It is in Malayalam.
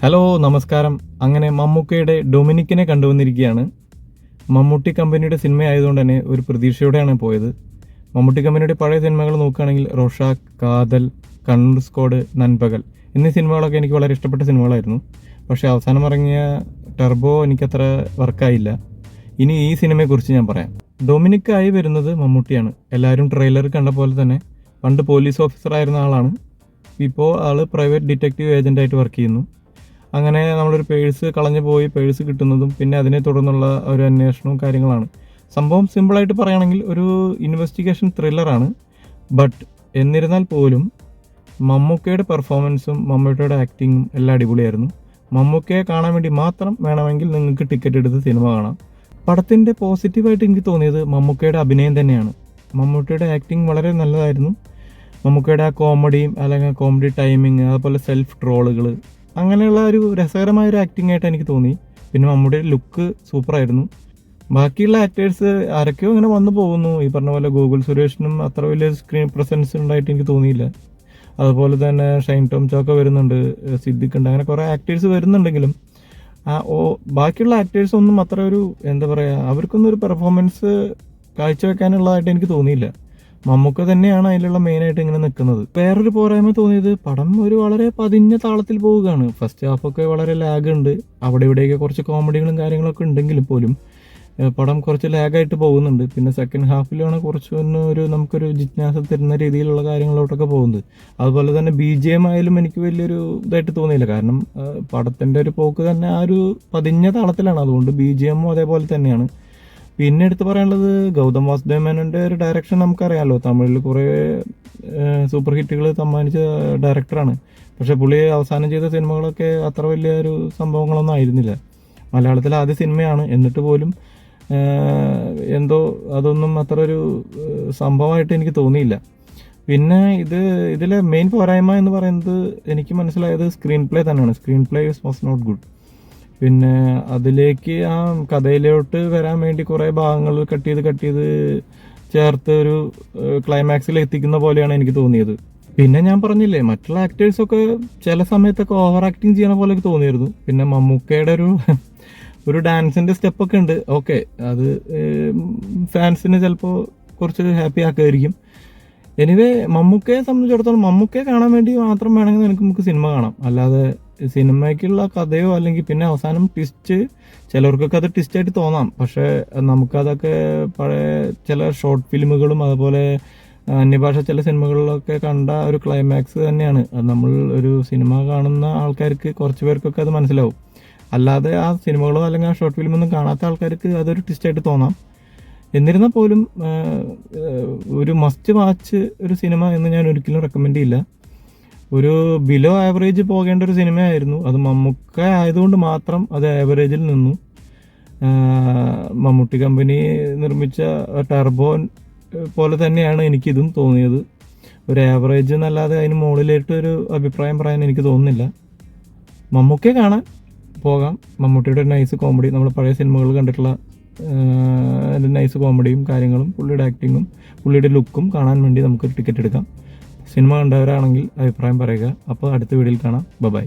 ഹലോ നമസ്കാരം. അങ്ങനെ മമ്മൂക്കയുടെ ഡൊമിനിക്കിനെ കണ്ടുവന്നിരിക്കുകയാണ്. മമ്മൂട്ടി കമ്പനിയുടെ സിനിമ ആയതുകൊണ്ട് തന്നെ ഒരു പ്രതീക്ഷയോടെയാണ് പോയത്. മമ്മൂട്ടി കമ്പനിയുടെ പഴയ സിനിമകൾ നോക്കുകയാണെങ്കിൽ റോഷാക്ക്, കാതൽ, കണ്ണൂർ സ്ക്വാഡ്, നൻപകൽ എന്നീ സിനിമകളൊക്കെ എനിക്ക് വളരെ ഇഷ്ടപ്പെട്ട സിനിമകളായിരുന്നു. പക്ഷേ അവസാനം ഇറങ്ങിയ ടർബോ എനിക്കത്ര വർക്കായില്ല. ഇനി ഈ സിനിമയെക്കുറിച്ച് ഞാൻ പറയാം. ഡൊമിനിക്കായി വരുന്നത് മമ്മൂട്ടിയാണ്. എല്ലാവരും ട്രെയിലർ കണ്ട പോലെ തന്നെ പണ്ട് പോലീസ് ഓഫീസർ ആയിരുന്ന ആളാണ്. ഇപ്പോൾ ആൾ പ്രൈവറ്റ് ഡിറ്റക്റ്റീവ് ഏജൻ്റായിട്ട് വർക്ക് ചെയ്യുന്നു. അങ്ങനെ നമ്മളൊരു പേഴ്സ് കളഞ്ഞു പോയി പേഴ്സ് കിട്ടുന്നതും പിന്നെ അതിനെ തുടർന്നുള്ള ഒരു അന്വേഷണവും കാര്യങ്ങളാണ്. സംഭവം സിമ്പിളായിട്ട് പറയുകയാണെങ്കിൽ ഒരു ഇൻവെസ്റ്റിഗേഷൻ ത്രില്ലറാണ്. ബട്ട് എന്നിരുന്നാൽ പോലും മമ്മൂക്കയുടെ പെർഫോമൻസും മമ്മൂക്കയുടെ ആക്ടിങ്ങും എല്ലാം അടിപൊളിയായിരുന്നു. മമ്മൂക്കയെ കാണാൻ വേണ്ടി മാത്രം വേണമെങ്കിൽ നിങ്ങൾക്ക് ടിക്കറ്റ് എടുത്ത് സിനിമ കാണാം. പടത്തിൻ്റെ പോസിറ്റീവായിട്ട് എനിക്ക് തോന്നിയത് മമ്മൂക്കയുടെ അഭിനയം തന്നെയാണ്. മമ്മൂക്കയുടെ ആക്ടിങ് വളരെ നല്ലതായിരുന്നു. മമ്മൂക്കയുടെ ആ കോമഡിയും അല്ലെങ്കിൽ കോമഡി ടൈമിങ്, അതുപോലെ സെൽഫ് ട്രോളുകൾ, അങ്ങനെയുള്ള ഒരു രസകരമായ ഒരു ആക്ടിംഗ് ആയിട്ട് എനിക്ക് തോന്നി. പിന്നെ മമ്മൂട്ടിയുടെ ലുക്ക് സൂപ്പറായിരുന്നു. ബാക്കിയുള്ള ആക്ടേഴ്സ് ആരൊക്കെയോ ഇങ്ങനെ വന്നു പോകുന്നു. ഈ പറഞ്ഞ പോലെ ഗൂഗിൾ സുരേഷിനും അത്ര വലിയ സ്ക്രീൻ പ്രസൻസ് ഉണ്ടായിട്ട് എനിക്ക് തോന്നിയില്ല. അതുപോലെ തന്നെ ഷൈൻ ടോം ചാക്കോ വരുന്നുണ്ട്, സിദ്ദിഖ് ഉണ്ട്, അങ്ങനെ കുറേ ആക്ടേഴ്സ് വരുന്നുണ്ടെങ്കിലും ബാക്കിയുള്ള ആക്ടേഴ്സ് ഒന്നും അത്ര ഒരു എന്താ പറയുക, അവർക്കൊന്നും ഒരു പെർഫോമൻസ് കാഴ്ചവെക്കാനുള്ളതായിട്ട് എനിക്ക് തോന്നിയില്ല. മമ്മൂക്ക തന്നെയാണ് അതിലുള്ള മെയിനായിട്ട് ഇങ്ങനെ നിൽക്കുന്നത്. വേറൊരു പോരായ്മ തോന്നിയത് പടം ഒരു വളരെ പതിഞ്ഞ താളത്തിൽ പോവുകയാണ്. ഫസ്റ്റ് ഹാഫൊക്കെ വളരെ ലാഗ് ഉണ്ട്. അവിടെ ഇവിടെയൊക്കെ കുറച്ച് കോമഡികളും കാര്യങ്ങളൊക്കെ ഉണ്ടെങ്കിലും പോലും പടം കുറച്ച് ലാഗായിട്ട് പോകുന്നുണ്ട്. പിന്നെ സെക്കൻഡ് ഹാഫിലാണ് കുറച്ചൊന്ന് നമുക്കൊരു ജിജ്ഞാസ തരുന്ന രീതിയിലുള്ള കാര്യങ്ങളോട്ടൊക്കെ പോകുന്നത്. അതുപോലെ തന്നെ BGM ആയാലും എനിക്ക് വലിയൊരു ഇതായിട്ട് തോന്നിയില്ല. കാരണം പടത്തിൻ്റെ ഒരു പോക്ക് തന്നെ ആ ഒരു പതിഞ്ഞ താളത്തിലാണ്. അതുകൊണ്ട് BGM അതേപോലെ തന്നെയാണ്. പിന്നെ എടുത്ത് പറയാനുള്ളത് ഗൗതം വാസുദേവ് മേനോൻ്റെ ഒരു ഡയറക്ഷൻ നമുക്കറിയാമല്ലോ. തമിഴിൽ കുറേ സൂപ്പർ ഹിറ്റുകൾ സമ്മാനിച്ച ഡയറക്ടറാണ്. പക്ഷേ പുള്ളി അവസാനം ചെയ്ത സിനിമകളൊക്കെ അത്ര വലിയ ഒരു സംഭവങ്ങളൊന്നും ആയിരുന്നില്ല. മലയാളത്തിലെ ആദ്യ സിനിമയാണ്, എന്നിട്ട് പോലും എന്തോ അതൊന്നും അത്ര ഒരു സംഭവമായിട്ട് എനിക്ക് തോന്നിയില്ല. പിന്നെ ഇതിലെ മെയിൻ പോരായ്മ എന്ന് പറയുന്നത് എനിക്ക് മനസ്സിലായത് സ്ക്രീൻ പ്ലേ തന്നെയാണ്. Screen play was not good. പിന്നെ അതിലേക്ക് ആ കഥയിലോട്ട് വരാൻ വേണ്ടി കുറേ ഭാഗങ്ങൾ കട്ട് ചെയ്ത് ചേർത്ത് ഒരു ക്ലൈമാക്സിൽ എത്തിക്കുന്ന പോലെയാണ് എനിക്ക് തോന്നിയത്. പിന്നെ ഞാൻ പറഞ്ഞില്ലേ, മറ്റുള്ള ആക്ടേഴ്സൊക്കെ ചില സമയത്തൊക്കെ ഓവർ ആക്ടിങ് ചെയ്യണ പോലെയൊക്കെ തോന്നിയിരുന്നു. പിന്നെ മമ്മൂക്കയുടെ ഒരു ഡാൻസിൻ്റെ സ്റ്റെപ്പൊക്കെ ഉണ്ട്. ഓക്കെ, അത് ഫാൻസിന് ചിലപ്പോൾ കുറച്ച് ഹാപ്പി ആക്കുമായിരിക്കും. എനിവേ മമ്മൂക്കയെ സംബന്ധിച്ചിടത്തോളം മമ്മൂക്കയെ കാണാൻ വേണ്ടി മാത്രം വേണമെങ്കിൽ നമുക്ക് സിനിമ കാണാം. അല്ലാതെ സിനിമയ്ക്കുള്ള കഥയോ അല്ലെങ്കിൽ പിന്നെ അവസാനം ട്വിസ്റ്റ്, ചിലർക്കൊക്കെ അത് ട്വിസ്റ്റായിട്ട് തോന്നാം. പക്ഷേ നമുക്കതൊക്കെ പഴയ ചില ഷോർട്ട് ഫിലിമുകളും അതുപോലെ അന്യഭാഷ ചില സിനിമകളിലൊക്കെ കണ്ട ഒരു ക്ലൈമാക്സ് തന്നെയാണ്. അത് നമ്മൾ ഒരു സിനിമ കാണുന്ന ആൾക്കാർക്ക് കുറച്ച് പേർക്കൊക്കെ അത് മനസ്സിലാവും. അല്ലാതെ ആ സിനിമകളോ അല്ലെങ്കിൽ ആ ഷോർട്ട് ഫിലിമൊന്നും കാണാത്ത ആൾക്കാർക്ക് അതൊരു ട്വിസ്റ്റായിട്ട് തോന്നാം. എന്നിരുന്നാൽ പോലും ഒരു മസ്റ്റ് വാച്ച് ഒരു സിനിമ എന്ന് ഞാൻ ഒരിക്കലും റെക്കമെൻഡ് ചെയ്യില്ല. ഒരു ബിലോ ആവറേജ് പോകേണ്ട ഒരു സിനിമയായിരുന്നു. അത് മമ്മൂക്ക ആയതുകൊണ്ട് മാത്രം അത് ആവറേജിൽ നിന്നു. മമ്മൂട്ടി കമ്പനി നിർമ്മിച്ച ടർബോ പോലെ തന്നെയാണ് എനിക്കിതും തോന്നിയത്. ഒരു ആവറേജ് എന്നല്ലാതെ അതിന് മുകളിലായിട്ട് ഒരു അഭിപ്രായം പറയാൻ എനിക്ക് തോന്നുന്നില്ല. മമ്മൂക്കയെ കാണാൻ പോകാം. മമ്മൂട്ടിയുടെ നൈസ് കോമഡി, നമ്മൾ പഴയ സിനിമകൾ കണ്ടിട്ടുള്ള നൈസ് കോമഡിയും കാര്യങ്ങളും പുള്ളിയുടെ ആക്ടിങ്ങും പുള്ളിയുടെ ലുക്കും കാണാൻ വേണ്ടി നമുക്ക് ടിക്കറ്റ് എടുക്കാം. സിനിമ കണ്ടവരാണെങ്കിൽ അഭിപ്രായം പറയുക. അപ്പോൾ അടുത്ത വീഡിയോയിൽ കാണാം. ബൈ.